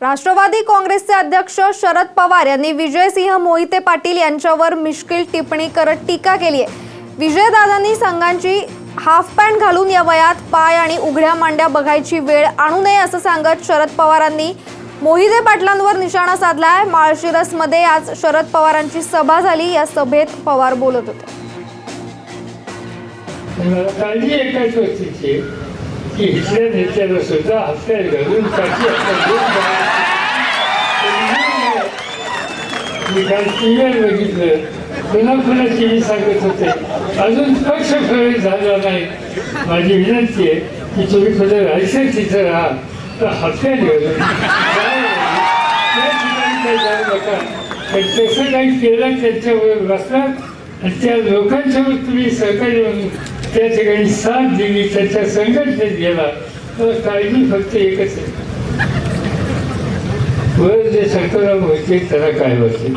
राष्ट्रवादी काँग्रेसचे अध्यक्ष शरद पवार यांनी विजयसिंह मोहिते पाटील यांच्यावर मिश्किल टिप्पणी करत टीका केली आहे। विजयदादांनी संघांची हाफ पॅन्ट घालून या वयात पाय आणि उघड्या मांड्या बघायची वेळ आणू नये असं सांगत शरद पवारांनी मोहिते पाटलांवर निशाणा साधलाय। माळशिरसमध्ये आज शरद पवारांची सभा झाली। या सभेत पवार बोलत होते। की इथल्या नेत्याला सुद्धा हफ्त्यात घालून मी काल टीव्हीवर बघितलं, पुन्हा टीव्ही सांगत होते अजून पक्ष प्रवेश झाला नाही। माझी विनंती आहे की तुम्ही कुठे राहायचं तिथं राहा, तर हफ्त्यात घालून काही जाऊ नका। तसं काही केलं त्यांच्यावर बसणार आणि त्या लोकांच्यावर तुम्ही सहकार्य म्हणून त्या ठिकाणी साथ दिली, त्याच्या संघटनेत गेला, तर काळजी फक्त एकच आहे, वर जे शंकरराव होते त्याला काय होते।